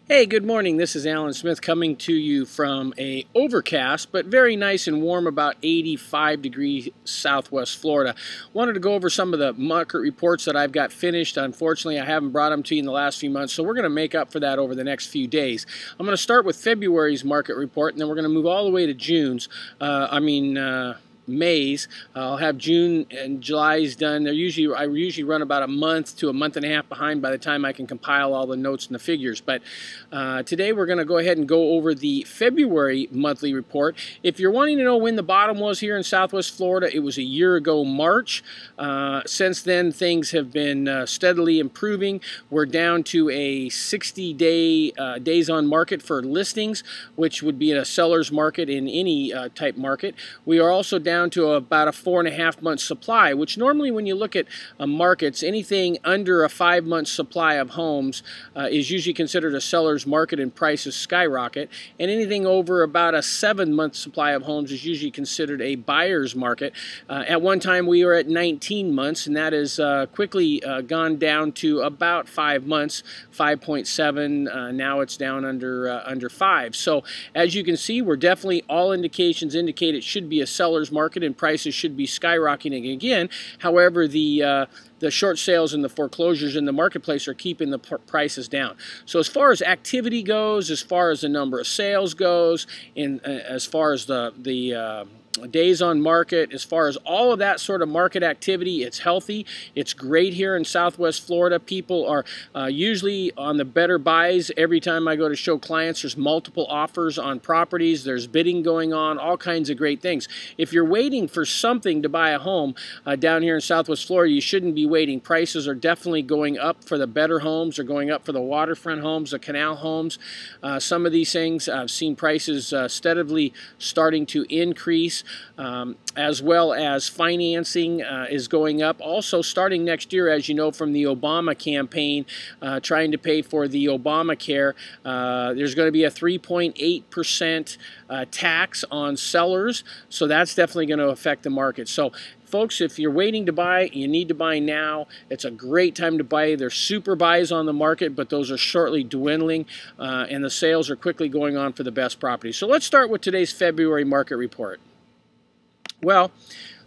Hey, good morning. This is Alan Smith coming to you from a overcast but very nice and warm, about 85 degrees Southwest Florida. Wanted to go over some of the market reports that I've got finished. Unfortunately, I haven't brought them to you in the last few months, so we're going to make up for that over the next few days. I'm going to start with February's market report, and then we're going to move all the way to June's. May's. I'll have June and July's done. I usually run about a month to a month and a half behind by the time I can compile all the notes and the figures. But today we're going to go ahead and go over the February monthly report. If you're wanting to know when the bottom was here in Southwest Florida, it was a year ago, March. Since then, things have been steadily improving. We're down to a 60-day days on market for listings, which would be a seller's market in any type market. We are also down to about a 4.5-month supply, which normally when you look at markets, anything under a 5-month supply of homes is usually considered a seller's market and prices skyrocket, and anything over about a 7-month supply of homes is usually considered a buyer's market. At one time we were at 19 months, and that has quickly gone down to about 5 months, 5.7. Now it's down under 5. So as you can see, we're definitely, all indications indicate it should be a seller's market and prices should be skyrocketing again. However, the short sales and the foreclosures in the marketplace are keeping the prices down. So as far as activity goes, as far as the number of sales goes, and as far as the days on market, as far as all of that sort of market activity, it's healthy. It's great here in Southwest Florida. People are usually on the better buys. Every time I go to show clients, there's multiple offers on properties. There's bidding going on, all kinds of great things. If you're waiting for something to buy a home down here in Southwest Florida, you shouldn't be waiting. Prices are definitely going up for the better homes. They're going up for the waterfront homes, the canal homes. Some of these things, I've seen prices steadily starting to increase. As well as financing is going up. Also, starting next year, as you know from the Obama campaign, trying to pay for the Obamacare, there's going to be a 3.8% tax on sellers, so that's definitely going to affect the market. So folks, if you're waiting to buy, you need to buy now. It's a great time to buy. There's super buys on the market, but those are shortly dwindling, and the sales are quickly going on for the best properties. So let's start with today's February market report. Well,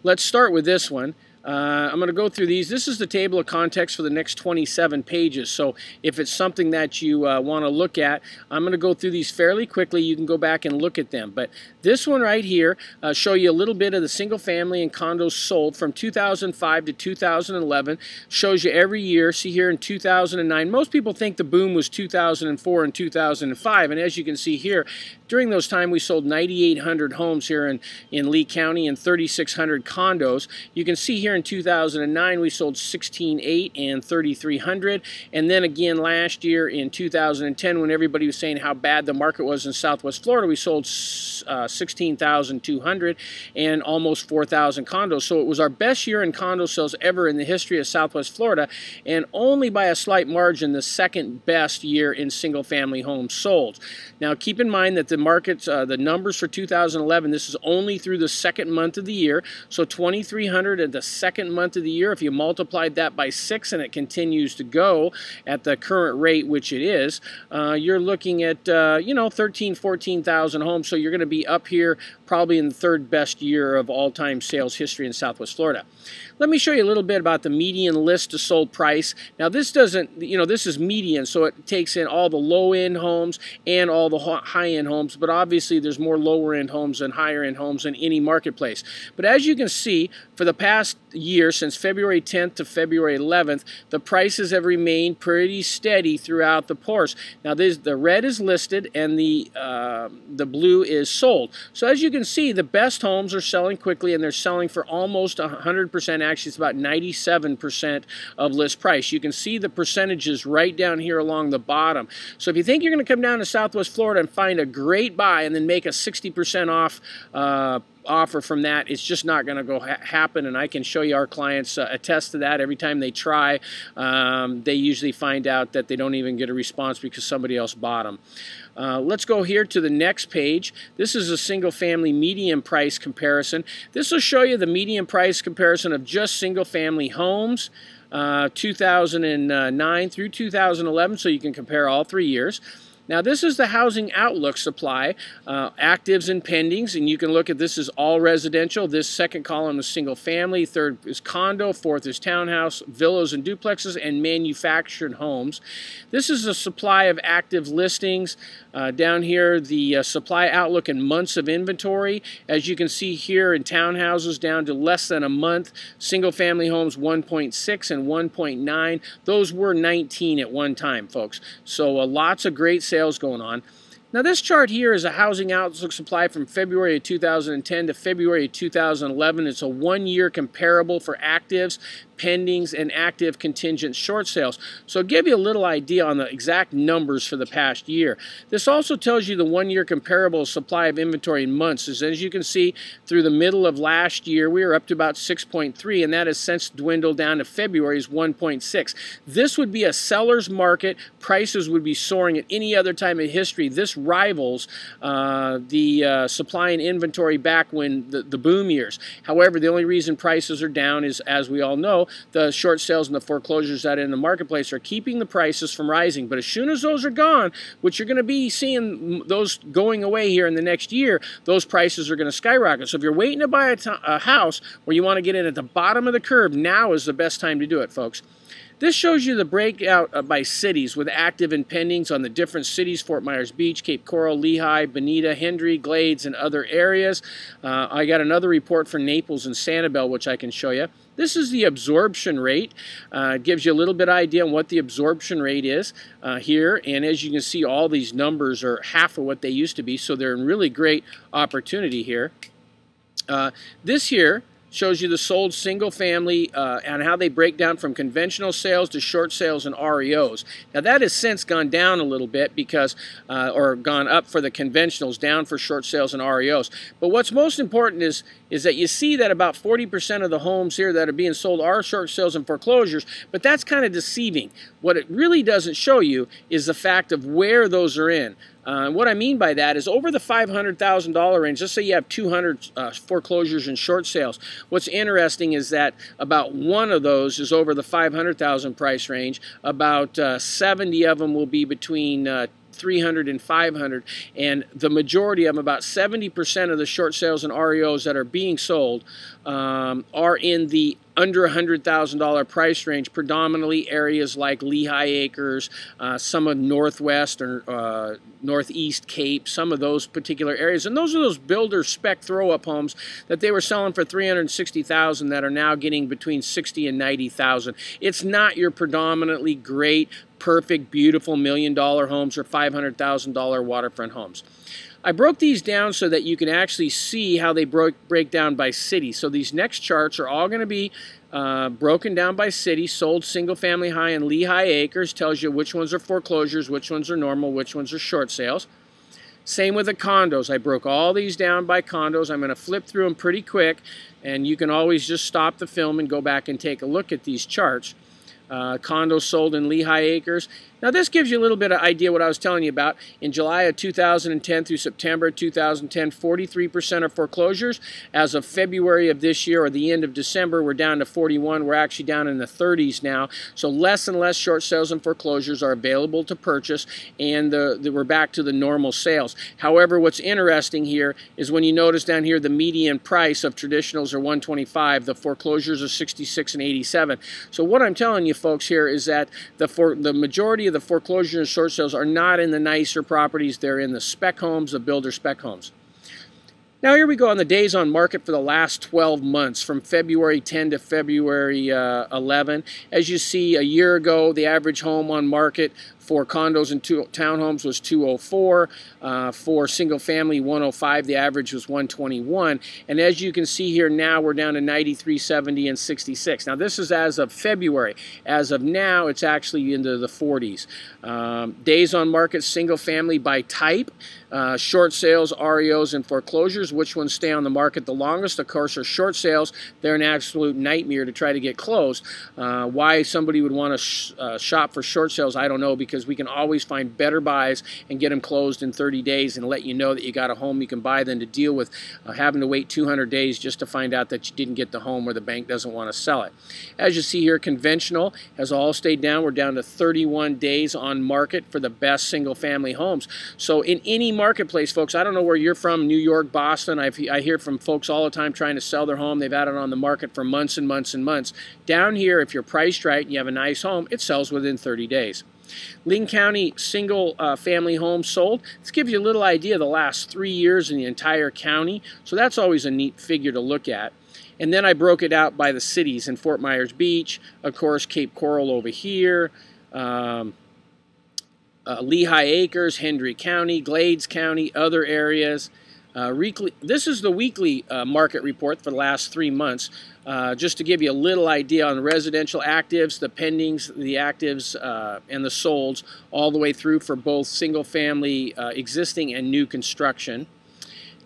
let's start with this one. I'm going to go through these. This is the table of contents for the next 27 pages. So if it's something that you want to look at, I'm going to go through these fairly quickly. You can go back and look at them. But this one right here show you a little bit of the single family and condos sold from 2005 to 2011. Shows you every year. See here in 2009. Most people think the boom was 2004 and 2005. And as you can see here, during those times we sold 9,800 homes here in Lee County and 3,600 condos. You can see here in 2009 we sold 16,800 and 3,300, and then again last year in 2010, when everybody was saying how bad the market was in Southwest Florida, we sold 16,200 and almost 4,000 condos. So it was our best year in condo sales ever in the history of Southwest Florida, and only by a slight margin the second best year in single family homes sold. Now keep in mind that the markets, the numbers for 2011, this is only through the second month of the year, so 2,300 at the second month of the year. If you multiplied that by 6 and it continues to go at the current rate, which it is, you're looking at 13,000, 14,000 homes. So you're going to be up here probably in the third best year of all-time sales history in Southwest Florida. Let me show you a little bit about the median list to sold price. Now this doesn't, this is median, so it takes in all the low-end homes and all the high-end homes, but obviously there's more lower-end homes than higher-end homes in any marketplace. But as you can see, for the past year, since February 10th to February 11th, the prices have remained pretty steady throughout the course. Now the red is listed and the blue is sold. So as you can see, the best homes are selling quickly, and they're selling for almost 100%. Actually, it's about 97% of list price. You can see the percentages right down here along the bottom. So if you think you're going to come down to Southwest Florida and find a great great buy and then make a 60% off offer from that. It's just not going to go happen, and I can show you our clients attest to that. Every time they try, they usually find out that they don't even get a response because somebody else bought them. Let's go here to the next page. This is a single-family median price comparison. This will show you the median price comparison of just single-family homes, 2009 through 2011, so you can compare all 3 years. Now this is the Housing Outlook supply, actives and pendings, and you can look at this as all residential. This second column is single family, third is condo, fourth is townhouse, villas and duplexes, and manufactured homes. This is a supply of active listings. Down here, the supply outlook in months of inventory. As you can see here in townhouses, down to less than a month. Single family homes 1.6 and 1.9. Those were 19 at one time, folks. So lots of great sales going on. Now this chart here is a Housing Outlook supply from February of 2010 to February of 2011. It's a one-year comparable for actives, pendings, and active contingent short sales. So I'll give you a little idea on the exact numbers for the past year. This also tells you the one-year comparable supply of inventory in months. As you can see, through the middle of last year, we were up to about 6.3, and that has since dwindled down to February's 1.6. This would be a seller's market. Prices would be soaring at any other time in history. This rivals the supply and inventory back when the boom years. However, the only reason prices are down is, as we all know, the short sales and the foreclosures that are in the marketplace are keeping the prices from rising. But as soon as those are gone, which you're going to be seeing those going away here in the next year, those prices are going to skyrocket. So if you're waiting to buy a house where you want to get in at the bottom of the curve, now is the best time to do it, folks. This shows you the breakout by cities with active and pendings on the different cities: Fort Myers Beach, Cape Coral, Lehigh, Bonita, Hendry, Glades, and other areas. I got another report for Naples and Sanibel, which I can show you. This is the absorption rate. It gives you a little bit of idea on what the absorption rate is here. And as you can see, all these numbers are half of what they used to be, so they're in really great opportunity here. This here shows you the sold single family and how they break down from conventional sales to short sales and REOs. Now that has since gone down a little bit because, or gone up for the conventionals, down for short sales and REOs. But what's most important is that you see that about 40% of the homes here that are being sold are short sales and foreclosures, but that's kind of deceiving. What it really doesn't show you is the fact of where those are in. What I mean by that is over the $500,000 range, let's say you have 200 foreclosures and short sales. What's interesting is that about one of those is over the $500,000 price range. About 70 of them will be between 300 and 500, and the majority of them, about 70% of the short sales and REOs that are being sold are in the under $100,000 price range, predominantly areas like Lehigh Acres, some of Northwest or Northeast Cape, some of those particular areas. And those are those builder spec throw-up homes that they were selling for $360,000 that are now getting between $60,000 and $90,000. It's not your predominantly great, perfect, beautiful $1 million homes or $500,000 waterfront homes. I broke these down so that you can actually see how they break down by city. So these next charts are all going to be broken down by city. Sold single family high in Lehigh Acres tells you which ones are foreclosures, which ones are normal, which ones are short sales. Same with the condos. I broke all these down by condos. I'm going to flip through them pretty quick, and you can always just stop the film and go back and take a look at these charts. Condos sold in Lehigh Acres. Now this gives you a little bit of idea what I was telling you about. In July of 2010 through September 2010, 43% of foreclosures. As of February of this year, or the end of December, we're down to 41. We're actually down in the 30s now. So less and less short sales and foreclosures are available to purchase, and we're back to the normal sales. However, what's interesting here is when you notice down here the median price of traditionals are $125, the foreclosures are $66 and $87. So what I'm telling you folks here is that the majority of the foreclosures and short sales are not in the nicer properties. They're in the spec homes, the builder spec homes. Now here we go on the days on market for the last 12 months, from February 10 to February 11. As you see, a year ago, the average home on market For condos and townhomes was 204. For single family, 105. The average was 121. And as you can see here now, we're down to 93, 70, and 66. Now this is as of February. As of now, it's actually into the 40s. Days on market, single family by type. Short sales, REOs, and foreclosures. Which ones stay on the market the longest? Of course, are short sales. They're an absolute nightmare to try to get closed. Why somebody would want to shop for short sales, I don't know, because we can always find better buys and get them closed in 30 days and let you know that you got a home you can buy than to deal with having to wait 200 days just to find out that you didn't get the home or the bank doesn't want to sell it. As you see here, conventional has all stayed down. We're down to 31 days on market for the best single family homes. So in any marketplace, folks, I don't know where you're from, New York, Boston, I hear from folks all the time trying to sell their home. They've had it on the market for months and months and months. Down here, if you're priced right and you have a nice home, it sells within 30 days. Lee County single family homes sold. This gives you a little idea of the last 3 years in the entire county. So that's always a neat figure to look at. And then I broke it out by the cities in Fort Myers Beach, of course, Cape Coral over here, Lehigh Acres, Hendry County, Glades County, other areas. This is the weekly market report for the last 3 months, just to give you a little idea on residential actives, the pendings, the actives, and the solds, all the way through for both single family existing and new construction.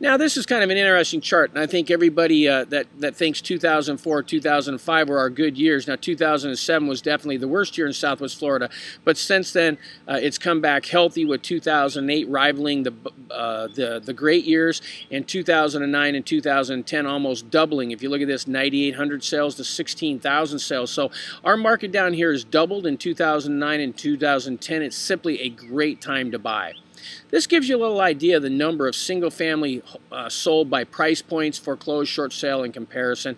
Now this is kind of an interesting chart, and I think everybody that thinks 2004, 2005 were our good years. Now 2007 was definitely the worst year in Southwest Florida, but since then it's come back healthy, with 2008 rivaling the great years, and 2009 and 2010 almost doubling. If you look at this, 9,800 sales to 16,000 sales. So our market down here has doubled in 2009 and 2010. It's simply a great time to buy. This gives you a little idea of the number of single family sold by price points, foreclosed, short sale in comparison.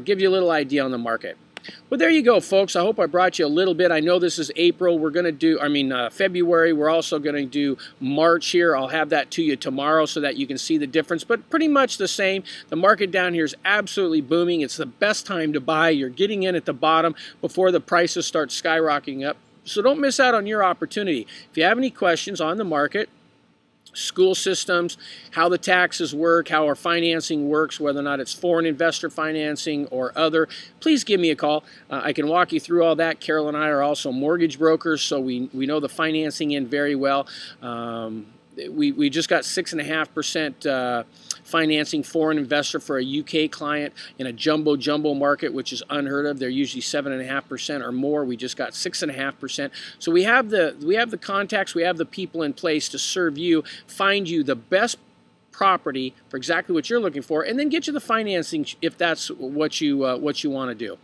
Give you a little idea on the market. Well, there you go, folks. I hope I brought you a little bit. I know this is April. We're going to do, February. We're also going to do March here. I'll have that to you tomorrow so that you can see the difference, but pretty much the same. The market down here is absolutely booming. It's the best time to buy. You're getting in at the bottom before the prices start skyrocketing up. So don't miss out on your opportunity. If you have any questions on the market, school systems, how the taxes work, how our financing works, whether or not it's foreign investor financing or other, please give me a call. I can walk you through all that. Carol and I are also mortgage brokers, so we know the financing end very well. We just got 6.5% financing foreign investor for a UK client in a jumbo market, which is unheard of. They're usually 7.5% or more. We just got 6.5%. So we have the contacts, we have the people in place to serve you, find you the best property for exactly what you're looking for, and then get you the financing if that's what you want to do.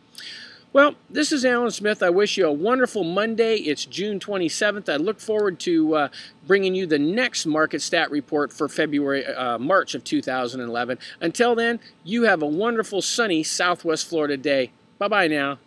Well, this is Alan Smith. I wish you a wonderful Monday. It's June 27th. I look forward to bringing you the next market stat report for March of 2011. Until then, you have a wonderful sunny Southwest Florida day. Bye-bye now.